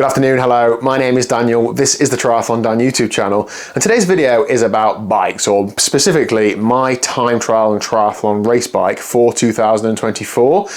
Good afternoon, hello, my name is Daniel, this is the TriathlonDan YouTube channel, and today's video is about bikes, or specifically my time trial and triathlon race bike for 2024.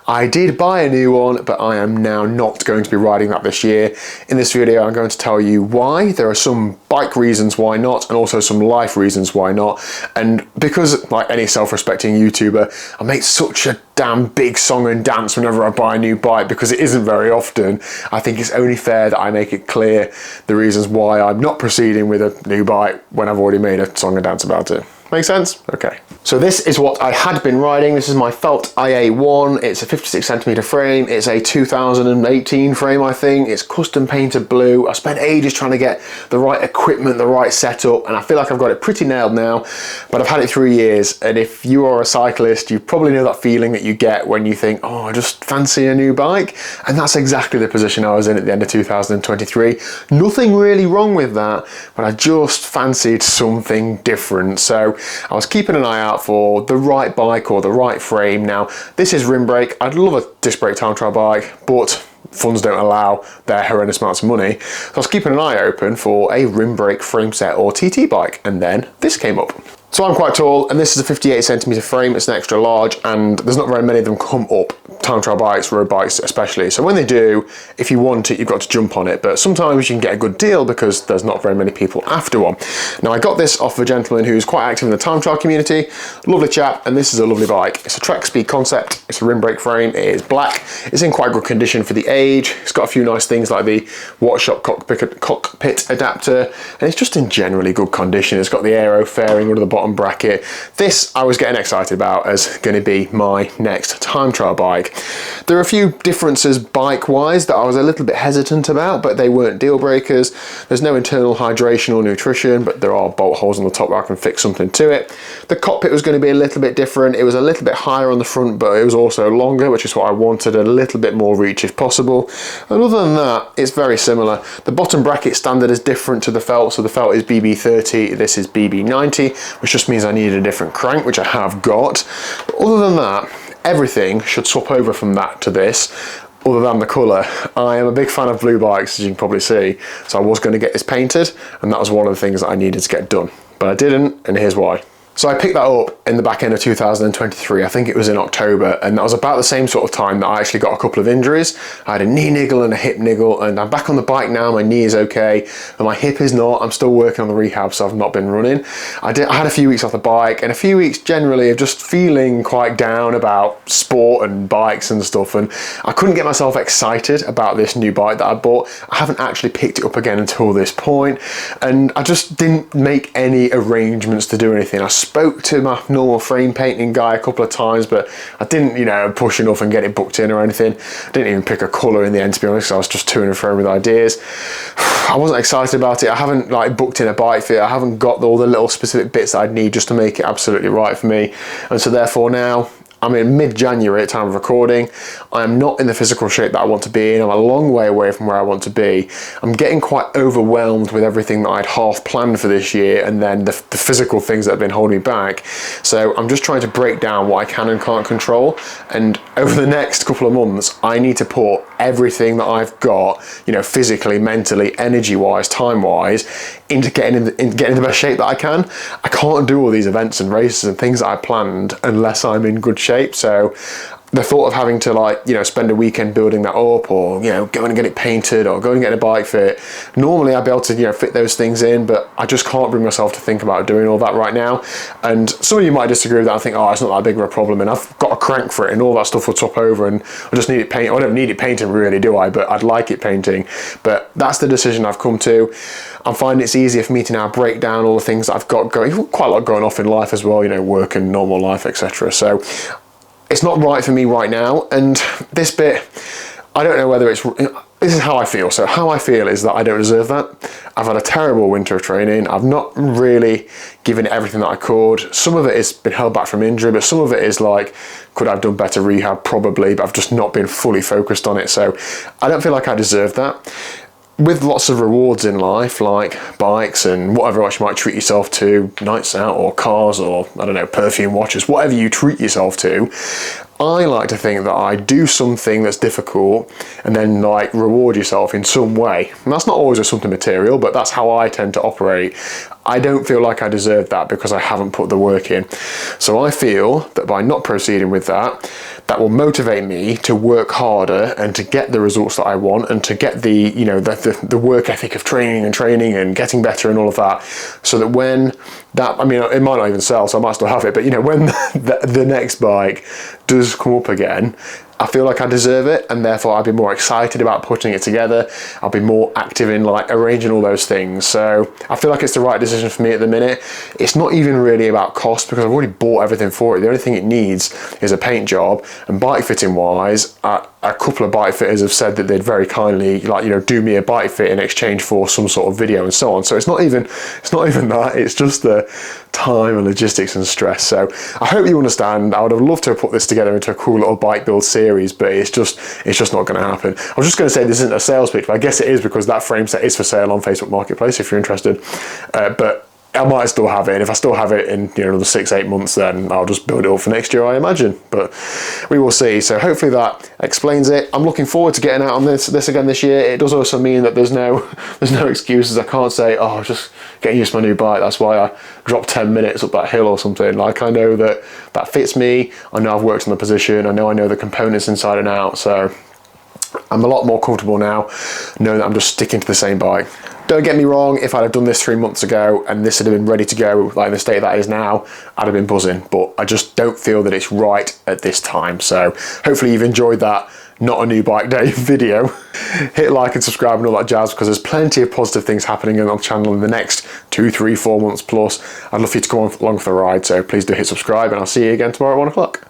I did buy a new one, but I am now not going to be riding that this year. In this video I'm going to tell you why. There are some bike reasons why not, and also some life reasons why not, and because, like any self-respecting YouTuber, I make such a damn big song and dance whenever I buy a new bike, because it isn't very often. I think it's only fair that I make it clear the reasons why I'm not proceeding with a new bike when I've already made a song and dance about it. Make sense? Okay. So this is what I had been riding. This is my Felt IA1. It's a 56cm frame. It's a 2018 frame, I think. It's custom painted blue. I spent ages trying to get the right equipment, the right setup, and I feel like I've got it pretty nailed now, but I've had it 3 years. And if you are a cyclist, you probably know that feeling that you get when you think, oh, I just fancy a new bike. And that's exactly the position I was in at the end of 2023. Nothing really wrong with that, but I just fancied something different. So I was keeping an eye out for the right bike or the right frame. Now, this is rim brake. I'd love a disc brake time trial bike, but funds don't allow their horrendous amounts of money. So I was keeping an eye open for a rim brake frame set or TT bike, and then this came up. So I'm quite tall, and this is a 58cm frame. It's an extra large, and there's not very many of them come up. Time trial bikes, road bikes especially. So when they do, if you want it, you've got to jump on it. But sometimes you can get a good deal because there's not very many people after one. Now, I got this off of a gentleman who's quite active in the time trial community. Lovely chap, and this is a lovely bike. It's a Trek Speed concept. It's a rim brake frame. It is black. It's in quite good condition for the age. It's got a few nice things like the Watershop cockpit adapter, and it's just in generally good condition. It's got the aero fairing under the bottom bracket. This I was getting excited about as going to be my next time trial bike. There are a few differences bike-wise that I was a little bit hesitant about, but they weren't deal breakers. There's no internal hydration or nutrition, but there are bolt holes on the top where I can fix something to it. The cockpit was going to be a little bit different. It was a little bit higher on the front, but it was also longer, which is what I wanted, a little bit more reach if possible. And other than that, it's very similar. The bottom bracket standard is different to the Felt, so the Felt is BB30, this is BB90, which just means I needed a different crank, which I have got. But other than that, everything should swap over from that to this, other than the colour. I am a big fan of blue bikes, as you can probably see, so I was going to get this painted, and that was one of the things that I needed to get done. But I didn't, and here's why. So I picked that up in the back end of 2023, I think it was in October, and that was about the same sort of time that I actually got a couple of injuries. I had a knee niggle and a hip niggle, and I'm back on the bike now. My knee is okay, and my hip is not. I'm still working on the rehab, so I've not been running. I had a few weeks off the bike, and a few weeks generally of just feeling quite down about sport and bikes and stuff, and I couldn't get myself excited about this new bike that I bought. I haven't actually picked it up again until this point, and I just didn't make any arrangements to do anything. I spoke to my normal frame painting guy a couple of times, but I didn't, push enough and get it booked in or anything. I didn't even pick a colour in the end, to be honest, I was just to and fro with ideas. I wasn't excited about it. I haven't booked in a bike fit. I haven't got all the little specific bits that I'd need just to make it absolutely right for me. And so therefore now, I'm in mid-January at time of recording. I am not in the physical shape that I want to be in. I'm a long way away from where I want to be. I'm getting quite overwhelmed with everything that I'd half planned for this year, and then the physical things that have been holding me back. So I'm just trying to break down what I can and can't control. And over the next couple of months, I need to put everything that I've got, physically, mentally, energy-wise, time-wise, into getting in the best shape that I can. I can't do all these events and races and things that I planned unless I'm in good shape. So the thought of having to spend a weekend building that up, or go and get it painted, or go and get a bike fit, normally I'd be able to fit those things in, but I just can't bring myself to think about doing all that right now. And some of you might disagree with that and think, oh, it's not that big of a problem, and I've got a crank for it, and all that stuff will top over, and I just need it painted. I don't need it painting really, do I? But I'd like it painting. But that's the decision I've come to. I'm finding it's easier for me to now break down all the things that I've got going, quite a lot going off in life as well, work and normal life, etc. So it's not right for me right now, and this bit, I don't know whether this is how I feel. So how I feel is that I don't deserve that. I've had a terrible winter of training. I've not really given it everything that I could. Some of it has been held back from injury, but some of it is could I have done better rehab? Probably, but I've just not been fully focused on it. So I don't feel like I deserve that. With lots of rewards in life, like bikes and whatever else you might treat yourself to, nights out or cars or, I don't know, perfume watches, whatever you treat yourself to, I like to think that I do something that's difficult and then like reward yourself in some way. And that's not always with something material, but that's how I tend to operate. I don't feel like I deserve that because I haven't put the work in. So I feel that by not proceeding with that, that will motivate me to work harder and to get the results that I want and to get the, you know, the work ethic of training and getting better and all of that. So that when that, I mean, it might not even sell, so I might still have it, but you know, when the next bike does come up again, I feel like I deserve it, and therefore I'll be more excited about putting it together. I'll be more active in like arranging all those things. So I feel like it's the right decision for me at the minute. It's not even really about cost because I've already bought everything for it. The only thing it needs is a paint job, and bike fitting wise, a couple of bike fitters have said that they'd very kindly, like, you know, do me a bike fit in exchange for some sort of video and so on. So it's not even that, it's just the time and logistics and stress. So I hope you understand. I would have loved to have put this together into a cool little bike build series, but it's just not going to happen. I was just going to say this isn't a sales pitch, but I guess it is because that frame set is for sale on Facebook Marketplace if you're interested. But I might still have it, and if I still have it in, you know, another 6-8 months, then I'll just build it up for next year, I imagine. But we will see. So hopefully that explains it. I'm looking forward to getting out on this again this year. It does also mean that there's no excuses. I can't say, oh, just getting used to my new bike, that's why I dropped 10 minutes up that hill or something. Like, I know that fits me. I know I've worked on the position. I know the components inside and out. So I'm a lot more comfortable now knowing that I'm just sticking to the same bike. Don't get me wrong, if I'd have done this 3 months ago and this had been ready to go, like in the state that is now, I'd have been buzzing, but I just don't feel that it's right at this time. So hopefully you've enjoyed that not a new bike day video. Hit like and subscribe and all that jazz, because there's plenty of positive things happening on the channel in the next 2, 3, 4 months plus. I'd love for you to come along for the ride, so please do hit subscribe, and I'll see you again tomorrow at 1 o'clock.